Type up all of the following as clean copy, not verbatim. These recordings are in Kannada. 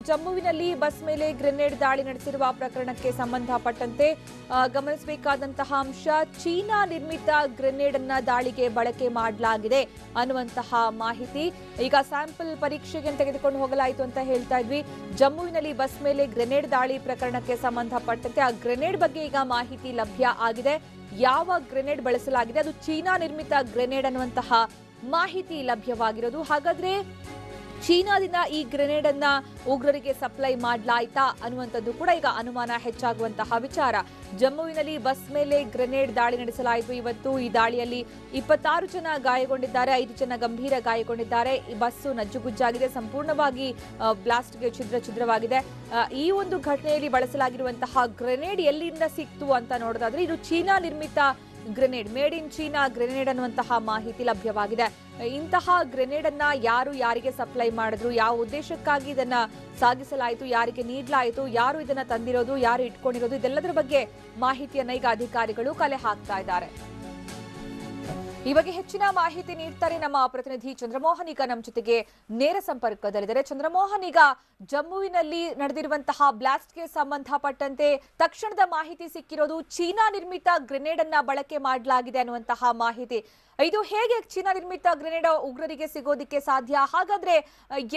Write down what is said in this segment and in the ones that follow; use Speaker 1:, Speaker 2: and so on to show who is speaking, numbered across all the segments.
Speaker 1: ಜಮ್ಮುವಿನಲ್ಲಿ ಬಸ್ ಮೇಲೆ ಗ್ರೆನೇಡ್ ದಾಳಿ ನಡೆಸಿರುವ ಪ್ರಕರಣಕ್ಕೆ ಸಂಬಂಧಪಟ್ಟಂತೆ ಗಮನಿಸಬೇಕಾದಂತಹ ಅಂಶ, ಚೀನಾ ನಿರ್ಮಿತ ಗ್ರೆನೇಡ್ ಅನ್ನ ದಾಳಿಗೆ ಬಳಕೆ ಮಾಡಲಾಗಿದೆ ಅನ್ನುವಂತಹ ಮಾಹಿತಿ. ಈಗ ಸ್ಯಾಂಪಲ್ ಪರೀಕ್ಷೆಗೆ ತೆಗೆದುಕೊಂಡು ಹೋಗಲಾಯಿತು ಅಂತ ಹೇಳ್ತಾ ಇದ್ವಿ. ಜಮ್ಮುವಿನಲ್ಲಿ ಬಸ್ ಮೇಲೆ ಗ್ರೆನೇಡ್ ದಾಳಿ ಪ್ರಕರಣಕ್ಕೆ ಸಂಬಂಧಪಟ್ಟಂತೆ ಆ ಗ್ರೆನೇಡ್ ಬಗ್ಗೆ ಈಗ ಮಾಹಿತಿ ಲಭ್ಯ ಆಗಿದೆ. ಯಾವ ಗ್ರೆನೇಡ್ ಬಳಸಲಾಗಿದೆ, ಅದು ಚೀನಾ ನಿರ್ಮಿತ ಗ್ರೆನೇಡ್ ಅನ್ನುವಂತಹ ಮಾಹಿತಿ ಲಭ್ಯವಾಗಿರೋದು. ಹಾಗಾದ್ರೆ ಚೀನಾದಿಂದ ಈ ಗ್ರೆನೇಡ್ ಅನ್ನ ಉಗ್ರರಿಗೆ ಸಪ್ಲೈ ಮಾಡಲಾಯ್ತಾ ಅನ್ನುವಂಥದ್ದು ಕೂಡ ಈಗ ಅನುಮಾನ ಹೆಚ್ಚಾಗುವಂತಹ ವಿಚಾರ. ಜಮ್ಮುವಿನಲ್ಲಿ ಬಸ್ ಮೇಲೆ ಗ್ರೆನೇಡ್ ದಾಳಿ ನಡೆಸಲಾಯಿತು ಇವತ್ತು. ಈ ದಾಳಿಯಲ್ಲಿ 26 ಜನ ಗಾಯಗೊಂಡಿದ್ದಾರೆ, 5 ಜನ ಗಂಭೀರ ಗಾಯಗೊಂಡಿದ್ದಾರೆ. ಈ ಬಸ್ಸು ನಜ್ಜುಗುಜ್ಜಾಗಿದೆ, ಸಂಪೂರ್ಣವಾಗಿ ಬ್ಲಾಸ್ಟ್ಗೆ ಛಿದ್ರವಾಗಿದೆ. ಈ ಒಂದು ಘಟನೆಯಲ್ಲಿ ಬಳಸಲಾಗಿರುವಂತಹ ಗ್ರೆನೇಡ್ ಎಲ್ಲಿಂದ ಸಿಕ್ತು ಅಂತ ನೋಡೋದಾದ್ರೆ ಇದು ಚೀನಾ ನಿರ್ಮಿತ grenade, made in China grenade ಅನ್ನುವಂತಹ ಮಾಹಿತಿ ಲಭ್ಯವಾಗಿದೆ. ಇಂತಹ ಗ್ರೆನೇಡ್ ಅನ್ನ ಯಾರು ಯಾರಿಗೆ ಸಪ್ಲೈ ಮಾಡಿದ್ರು, ಯಾವ ಉದ್ದೇಶಕ್ಕಾಗಿ ಇದನ್ನ ಸಾಗಿಸಲಾಯಿತು, ಯಾರಿಗೆ ನೀಡಲಾಯಿತು, ಯಾರು ಇದನ್ನ ತಂದಿರೋದು, ಯಾರು ಇಟ್ಕೊಂಡಿರೋದು, ಇದೆಲ್ಲದರ ಬಗ್ಗೆ ಮಾಹಿತಿಯನ್ನ ಈಗ ಅಧಿಕಾರಿಗಳು ಕಲೆ ಹಾಕ್ತಾ ಇದ್ದಾರೆ. ಈ ಬಗ್ಗೆ ಹೆಚ್ಚಿನ ಮಾಹಿತಿ ನೀಡ್ತಾರೆ ನಮ್ಮ ಪ್ರತಿನಿಧಿ ಚಂದ್ರಮೋಹನ್. ಈಗ ನಮ್ಮ ಜೊತೆಗೆ ನೇರ ಸಂಪರ್ಕದಲ್ಲಿದ್ದಾರೆ. ಚಂದ್ರಮೋಹನ್, ಈಗ ಜಮ್ಮುವಿನಲ್ಲಿ ನಡೆದಿರುವಂತಹ ಬ್ಲಾಸ್ಟ್ಗೆ ಸಂಬಂಧಪಟ್ಟಂತೆ ತಕ್ಷಣದ ಮಾಹಿತಿ ಸಿಕ್ಕಿರೋದು ಚೀನಾ ನಿರ್ಮಿತ ಗ್ರೆನೇಡ್ ಅನ್ನ ಬಳಕೆ ಮಾಡಲಾಗಿದೆ ಅನ್ನುವಂತಹ ಮಾಹಿತಿ. ಇದು ಹೇಗೆ ಚೀನಾ ನಿರ್ಮಿತ ಗ್ರೆನೇಡ್ ಉಗ್ರರಿಗೆ ಸಿಗೋದಿಕ್ಕೆ ಸಾಧ್ಯ? ಹಾಗಾದ್ರೆ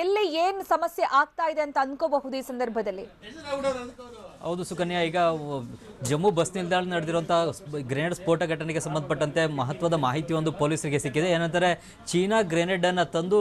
Speaker 1: ಎಲ್ಲಿ ಏನ್ ಸಮಸ್ಯೆ ಆಗ್ತಾ ಇದೆ ಅಂತ ಅನ್ಕೋಬಹುದು ಈ ಸಂದರ್ಭದಲ್ಲಿ?
Speaker 2: ಹೌದು ಸುಕನ್ಯಾ, ಈಗ ಜಮ್ಮು ಬಸ್ ನಿಲ್ದಾಣ ನಡೆದಿರುವಂತಹ ಗ್ರೆನೇಡ್ ಸ್ಫೋಟ ಘಟನೆಗೆ ಸಂಬಂಧಪಟ್ಟಂತೆ ಮಹತ್ವದ ಮಾಹಿತಿ ಒಂದು ಪೊಲೀಸರಿಗೆ ಸಿಕ್ಕಿದೆ. ಏನಂತಾರೆ, ಚೀನಾ ಗ್ರೆನೇಡ್ ಅನ್ನು ತಂದು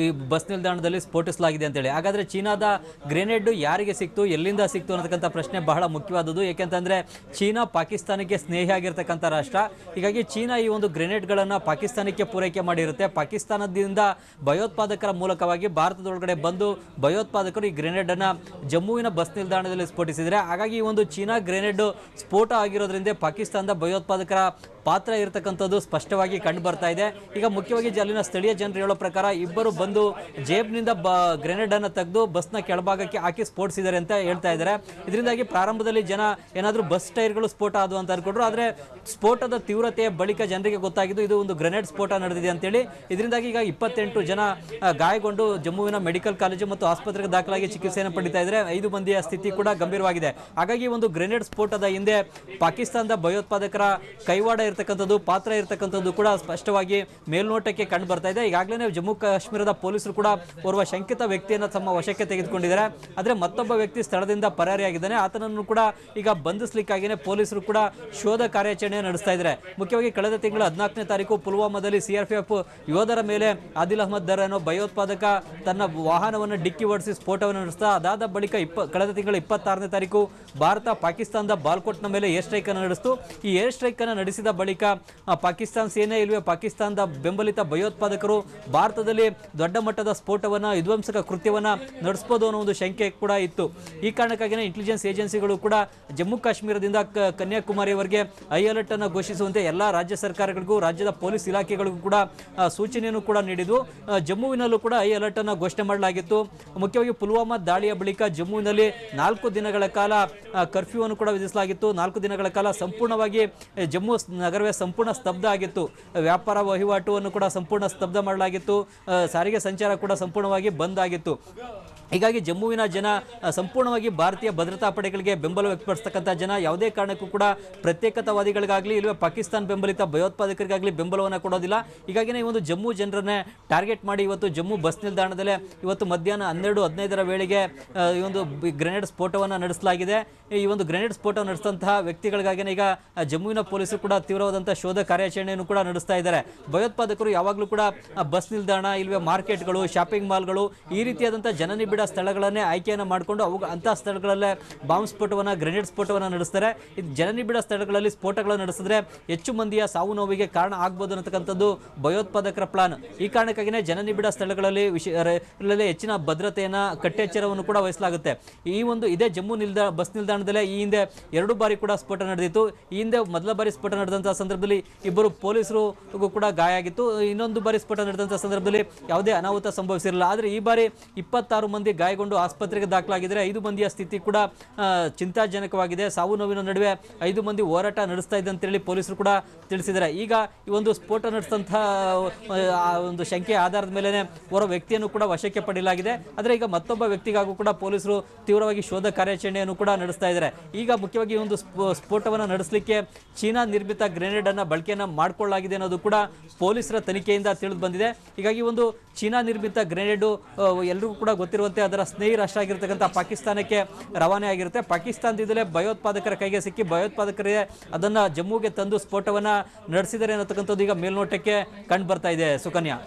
Speaker 2: ಈ ಬಸ್ ನಿಲ್ದಾಣದಲ್ಲಿ ಸ್ಫೋಟಿಸಲಾಗಿದೆ ಅಂತೇಳಿ. ಹಾಗಾದ್ರೆ ಚೀನಾದ ಗ್ರೆನೇಡ್ ಯಾರಿಗೆ ಸಿಕ್ತು, ಎಲ್ಲಿಂದ ಸಿಕ್ತು ಅನ್ನತಕ್ಕಂಥ ಪ್ರಶ್ನೆ ಬಹಳ ಮುಖ್ಯವಾದದ್ದು. ಏಕೆಂತಂದ್ರೆ ಚೀನಾ ಪಾಕಿಸ್ತಾನಕ್ಕೆ ಸ್ನೇಹಿಯಾಗಿರ್ತಕ್ಕಂಥ ರಾಷ್ಟ್ರ. ಹೀಗಾಗಿ ಚೀನಾ ಈ ಒಂದು ಗ್ರೆನೇಡ್ಗಳನ್ನು ಪಾಕಿಸ್ತಾನಕ್ಕೆ ಪೂರೈಕೆ ಮಾಡಿರುತ್ತೆ. ಪಾಕಿಸ್ತಾನದಿಂದ ಭಯೋತ್ಪಾದಕರ ಮೂಲಕವಾಗಿ ಭಾರತದೊಳಗಡೆ ಬಂದು ಭಯೋತ್ಪಾದಕರು ಈ ಗ್ರೆನೇಡ್ ಅನ್ನ ಜಮ್ಮುವಿನ ಬಸ್ ನಿಲ್ದಾಣದಲ್ಲಿ ಸ್ಫೋಟಿಸಿದ್ದಾರೆ. ಹಾಗಾಗಿ ಈ ಒಂದು ಚೀನಾ ಗ್ರೆನೇಡ್ ಸ್ಫೋಟ ಆಗಿರೋದ್ರಿಂದ ಪಾಕಿಸ್ತಾನದ ಭಯೋತ್ಪಾದಕರ ಪಾತ್ರ ಇರತಕ್ಕಂಥದ್ದು ಸ್ಪಷ್ಟವಾಗಿ ಕಂಡು ಬರ್ತಾ ಇದೆ. ಈಗ ಮುಖ್ಯವಾಗಿ ಅಲ್ಲಿನ ಸ್ಥಳೀಯ ಜನರು ಹೇಳೋ ಪ್ರಕಾರ ಇಬ್ಬರು ಬಂದು ಜೇಬ್ನಿಂದ ಗ್ರೆನೇಡ್ ಅನ್ನು ತೆಗೆದು ಬಸ್ನ ಕೆಳಭಾಗಕ್ಕೆ ಹಾಕಿ ಸ್ಫೋಟಿಸಿದ್ದಾರೆ ಅಂತ ಹೇಳ್ತಾ ಇದ್ದಾರೆ. ಇದರಿಂದಾಗಿ ಪ್ರಾರಂಭದಲ್ಲಿ ಜನ ಏನಾದರೂ ಬಸ್ ಟೈರ್ಗಳು ಸ್ಫೋಟ ಆದವು ಅಂತ ಅನ್ಕೊಂಡ್ರು. ಆದರೆ ಸ್ಫೋಟದ ತೀವ್ರತೆಯ ಬಳಿಕ ಜನರಿಗೆ ಗೊತ್ತಾಗಿದ್ದು ಇದು ಒಂದು ಗ್ರೆನೇಡ್ ಸ್ಫೋಟ ನಡೆದಿದೆ ಅಂತೇಳಿ. ಇದರಿಂದಾಗಿ ಈಗ 28 ಜನ ಗಾಯಗೊಂಡು ಜಮ್ಮುವಿನ ಮೆಡಿಕಲ್ ಕಾಲೇಜು ಮತ್ತು ಆಸ್ಪತ್ರೆಗೆ ದಾಖಲಾಗಿ ಚಿಕಿತ್ಸೆಯನ್ನು ಪಡಿತಾ ಇದ್ದಾರೆ. 5 ಮಂದಿಯ ಸ್ಥಿತಿ ಕೂಡ ಗಂಭೀರವಾಗಿದೆ. ಹಾಗಾಗಿ ಒಂದು ಗ್ರೆನೇಡ್ ಸ್ಫೋಟದ ಹಿಂದೆ ಪಾಕಿಸ್ತಾನದ ಭಯೋತ್ಪಾದಕರ ಕೈವಾಡ ಇರತಕ್ಕಂಥದ್ದು, ಪಾತ್ರ ಇರತಕ್ಕಂಥದ್ದು ಕೂಡ ಸ್ಪಷ್ಟವಾಗಿ ಮೇಲ್ನೋಟಕ್ಕೆ ಕಂಡು ಬರ್ತಾ ಇದೆ. ಈಗಾಗಲೇ ಜಮ್ಮು ಕಾಶ್ಮೀರದ ಪೊಲೀಸರು ಕೂಡ ಓರ್ವ ಶಂಕಿತ ವ್ಯಕ್ತಿಯನ್ನು ತಮ್ಮ ವಶಕ್ಕೆ ತೆಗೆದುಕೊಂಡಿದ್ದಾರೆ. ಆದರೆ ಮತ್ತೊಬ್ಬ ವ್ಯಕ್ತಿ ಸ್ಥಳದಿಂದ ಪರಾರಿಯಾಗಿದ್ದಾನೆ. ಆತನನ್ನು ಕೂಡ ಈಗ ಬಂಧಿಸಲಿಕ್ಕಾಗಿಯೇ ಪೊಲೀಸರು ಕೂಡ ಶೋಧ ಕಾರ್ಯಾಚರಣೆ ನಡೆಸ್ತಾ ಇದ್ದಾರೆ. ಮುಖ್ಯವಾಗಿ ಕಳೆದ ತಿಂಗಳು 14ನೇ ತಾರೀಕು ಪುಲ್ವಾಮಾದಲ್ಲಿ ಸಿಆರ್ಪಿಎಫ್ ಯೋಧರ ಮೇಲೆ ಆದಿಲ್ ಅಹಮದ್ ದರ್ ಅನ್ನೋ ಭಯೋತ್ಪಾದಕ ತನ್ನ ವಾಹನವನ್ನು ಡಿಕ್ಕಿ ಹೊಡೆಸಿ ಸ್ಫೋಟವನ್ನು ನಡೆಸಿದ. ಅದಾದ ಬಳಿಕ ಕಳೆದ ತಿಂಗಳು 26ನೇ ತಾರೀಕು ಭಾರತ ಪಾಕಿಸ್ತಾನದ ಬಾಲ್ಕೋಟ್ನ ಮೇಲೆ ಏರ್ ಸ್ಟ್ರೈಕ್ ಅನ್ನು ನಡೆಸಿತು. ಈ ಏರ್ ಸ್ಟ್ರೈಕ್ ಅನ್ನು ನಡೆಸಿದ ಬಳಿಕ ಪಾಕಿಸ್ತಾನ ಸೇನೆ ಇಲ್ಲವೇ ಪಾಕಿಸ್ತಾನದ ಬೆಂಬಲಿತ ಭಯೋತ್ಪಾದಕರು ಭಾರತದಲ್ಲಿ ದೊಡ್ಡ ಮಟ್ಟದ ಸ್ಫೋಟವನ್ನು, ವಿಧ್ವಂಸಕ ಕೃತ್ಯವನ್ನು ನಡೆಸಬಹುದು ಅನ್ನೋ ಒಂದು ಶಂಕೆ ಕೂಡ ಇತ್ತು. ಈ ಕಾರಣಕ್ಕಾಗಿಯೇ ಇಂಟೆಲಿಜೆನ್ಸ್ ಏಜೆನ್ಸಿಗಳು ಕೂಡ ಜಮ್ಮು ಕಾಶ್ಮೀರದಿಂದ ಕನ್ಯಾಕುಮಾರಿಯವರೆಗೆ ಹೈ ಅಲರ್ಟ್ ಅನ್ನು ಘೋಷಿಸುವಂತೆ ಎಲ್ಲ ರಾಜ್ಯ ಸರ್ಕಾರಗಳಿಗೂ ರಾಜ್ಯದ ಪೊಲೀಸ್ ಇಲಾಖೆಗಳಿಗೂ ಕೂಡ ಸೂಚನೆಯನ್ನು ಕೂಡ ನೀಡಿದ್ವು. ಜಮ್ಮುವಿನಲ್ಲೂ ಕೂಡ ಹೈ ಅಲರ್ಟ್ ಅನ್ನು ಘೋಷಣೆ ಮಾಡಲಾಗಿತ್ತು. ಮುಖ್ಯವಾಗಿ ಪುಲ್ವಾಮಾ ದಾಳಿಯ ಬಳಿಕ ಜಮ್ಮುವಿನಲ್ಲಿ 4 ದಿನಗಳ ಕಾಲ ಕರ್ಫ್ಯೂ ಅನ್ನು ಕೂಡ ವಿಧಿಸಲಾಗಿತ್ತು. 4 ದಿನಗಳ ಕಾಲ ಸಂಪೂರ್ಣವಾಗಿ ಜಮ್ಮು ನಗರವೇ ಸಂಪೂರ್ಣ ಸ್ತಬ್ಧ ಆಗಿತ್ತು. ವ್ಯಾಪಾರ ವಹಿವಾಟುವನ್ನು ಕೂಡ ಸಂಪೂರ್ಣ ಸ್ತಬ್ಧ ಮಾಡಲಾಗಿತ್ತು. ಸಾರಿಗೆ ಸಂಚಾರ ಕೂಡ ಸಂಪೂರ್ಣವಾಗಿ ಬಂದ್ ಆಗಿತ್ತು. ಹೀಗಾಗಿ ಜಮ್ಮುವಿನ ಜನ ಸಂಪೂರ್ಣವಾಗಿ ಭಾರತೀಯ ಭದ್ರತಾ ಪಡೆಗಳಿಗೆ ಬೆಂಬಲ ವ್ಯಕ್ತಪಡಿಸತಕ್ಕಂಥ ಜನ ಯಾವುದೇ ಕಾರಣಕ್ಕೂ ಕೂಡ ಪ್ರತ್ಯೇಕತಾವಾದಿಗಳಿಗಾಗಲಿ ಇಲ್ಲವೇ ಪಾಕಿಸ್ತಾನ ಬೆಂಬಲಿತ ಭಯೋತ್ಪಾದಕರಿಗಾಗಲಿ ಬೆಂಬಲವನ್ನು ಕೊಡೋದಿಲ್ಲ. ಹೀಗಾಗಿನೇ ಈ ಒಂದು ಜಮ್ಮು ಜನರನ್ನೇ ಟಾರ್ಗೆಟ್ ಮಾಡಿ ಇವತ್ತು ಜಮ್ಮು ಬಸ್ ನಿಲ್ದಾಣದಲ್ಲೇ ಇವತ್ತು ಮಧ್ಯಾಹ್ನ 12:15 ವೇಳೆಗೆ ಈ ಒಂದು ಗ್ರೆನೇಡ್ ಸ್ಫೋಟವನ್ನು ನಡೆಸಲಾಗಿದೆ. ಈ ಒಂದು ಗ್ರೆನೇಡ್ ಸ್ಫೋಟ ನಡೆಸಿದಂತಹ ವ್ಯಕ್ತಿಗಳಿಗಾಗಿಯೇ ಈಗ ಜಮ್ಮುವಿನ ಪೊಲೀಸರು ಕೂಡ ತೀವ್ರವಾದಂತಹ ಶೋಧ ಕಾರ್ಯಾಚರಣೆಯನ್ನು ಕೂಡ ನಡೆಸ್ತಾ ಇದ್ದಾರೆ. ಭಯೋತ್ಪಾದಕರು ಯಾವಾಗಲೂ ಕೂಡ ಬಸ್ ನಿಲ್ದಾಣ ಇಲ್ಲವೇ ಮಾರ್ಕೆಟ್ಗಳು, ಶಾಪಿಂಗ್ ಮಾಲ್ಗಳು ಈ ರೀತಿಯಾದಂತಹ ಜನನಿಬಿಡ ಸ್ಥಳಗಳನ್ನೇ ಆಯ್ಕೆಯನ್ನು ಮಾಡಿಕೊಂಡು ಅಂತಹ ಸ್ಥಳಗಳಲ್ಲೇ ಬಾಂಬ್ ಸ್ಫೋಟವನ್ನು, ಗ್ರೆನೇಡ್ ಸ್ಫೋಟವನ್ನು ನಡೆಸ್ತಾರೆ. ಇದು ಜನನಿಬಿಡ ಸ್ಥಳಗಳಲ್ಲಿ ಸ್ಫೋಟಗಳನ್ನು ನಡೆಸಿದ್ರೆ ಹೆಚ್ಚು ಮಂದಿಯ ಸಾವು ನೋವಿಗೆ ಕಾರಣ ಆಗ್ಬೋದು ಅನ್ನತಕ್ಕಂಥದ್ದು ಭಯೋತ್ಪಾದಕರ ಪ್ಲಾನ್. ಈ ಕಾರಣಕ್ಕಾಗಿಯೇ ಜನನಿಬಿಡ ಸ್ಥಳಗಳಲ್ಲಿ ಹೆಚ್ಚಿನ ಭದ್ರತೆಯನ್ನ, ಕಟ್ಟೆಚ್ಚರವನ್ನು ಕೂಡ ವಹಿಸಲಾಗುತ್ತೆ. ಇದೇ ಜಮ್ಮು ಬಸ್ ನಿಲ್ದಾಣದಲ್ಲೇ ಈ ಹಿಂದೆ 2 ಬಾರಿ ಕೂಡ ಸ್ಫೋಟ ನಡೆದಿತ್ತು. ಈ ಹಿಂದೆ ಮೊದಲ ಬಾರಿ ಸ್ಫೋಟ ನಡೆದಂತಹ ಸಂದರ್ಭದಲ್ಲಿ 2 ಪೊಲೀಸರು ಕೂಡ ಗಾಯ ಆಗಿತ್ತು. ಇನ್ನೊಂದು ಬಾರಿ ಸ್ಫೋಟ ನಡೆದಂತಹ ಸಂದರ್ಭದಲ್ಲಿ ಯಾವುದೇ ಅನಾಹುತ ಸಂಭವಿಸಿರಲಿಲ್ಲ. ಆದರೆ ಈ ಬಾರಿ 26 ಮಂದಿ ಮಂದಿ ಗಾಯಗೊಂಡು ಆಸ್ಪತ್ರೆಗೆ ದಾಖಲಾಗಿದ್ದಾರೆ. 5 ಮಂದಿಯ ಸ್ಥಿತಿ ಕೂಡ ಚಿಂತಾಜನಕವಾಗಿದೆ. ಸಾವು ನೋವಿನ ನಡುವೆ 5 ಮಂದಿ ಹೋರಾಟ ನಡೆಸ್ತಾ ಇದೆ ಅಂತೇಳಿ ಪೊಲೀಸರು ಕೂಡ ತಿಳಿಸಿದ್ದಾರೆ. ಈಗ ಈ ಒಂದು ಸ್ಫೋಟ ನಡೆಸಿದಂತಹ ಒಂದು ಶಂಕೆಯ ಆಧಾರದ ಮೇಲೆ ಓರ್ವ ವ್ಯಕ್ತಿಯನ್ನು ಕೂಡ ವಶಕ್ಕೆ ಪಡೆಯಲಾಗಿದೆ. ಆದರೆ ಈಗ ಮತ್ತೊಬ್ಬ ವ್ಯಕ್ತಿಗಾಗೂ ಕೂಡ ಪೊಲೀಸರು ತೀವ್ರವಾಗಿ ಶೋಧ ಕಾರ್ಯಾಚರಣೆಯನ್ನು ಕೂಡ ನಡೆಸ್ತಾ ಇದ್ದಾರೆ. ಈಗ ಮುಖ್ಯವಾಗಿ ಈ ಒಂದು ಸ್ಫೋಟವನ್ನು ನಡೆಸಲಿಕ್ಕೆ ಚೀನಾ ನಿರ್ಮಿತ ಗ್ರೆನೇಡ್ ಅನ್ನ ಬಳಕೆಯನ್ನ ಮಾಡಿಕೊಳ್ಳಲಾಗಿದೆ ಅನ್ನೋದು ಕೂಡ ಪೊಲೀಸರ ತನಿಖೆಯಿಂದ ತಿಳಿದು ಬಂದಿದೆ. ಹೀಗಾಗಿ ಒಂದು ಚೀನಾ ನಿರ್ಮಿತ ಗ್ರೆನೇಡ್ ಎಲ್ಲರಿಗೂ ಕೂಡ ಗೊತ್ತಿರುವಂತೆ ಅದರ ಸ್ನೇಹಿ ರಾಷ್ಟ್ರ ಆಗಿರ್ತಕ್ಕಂಥ ಪಾಕಿಸ್ತಾನಕ್ಕೆ ರವಾನೆ ಆಗಿರುತ್ತೆ. ಪಾಕಿಸ್ತಾನದಿಂದಲೇ ಭಯೋತ್ಪಾದಕರ ಕೈಗೆ ಸಿಕ್ಕಿ ಭಯೋತ್ಪಾದಕರೇ ಅದನ್ನ ಜಮ್ಮುಗೆ ತಂದು ಸ್ಫೋಟವನ್ನ ನಡೆಸಿದ್ದಾರೆ ಅನ್ನತಕ್ಕಂಥದ್ದು ಈಗ ಮೇಲ್ನೋಟಕ್ಕೆ ಕಂಡು ಬರ್ತಾ ಇದೆ ಸುಕನ್ಯಾ.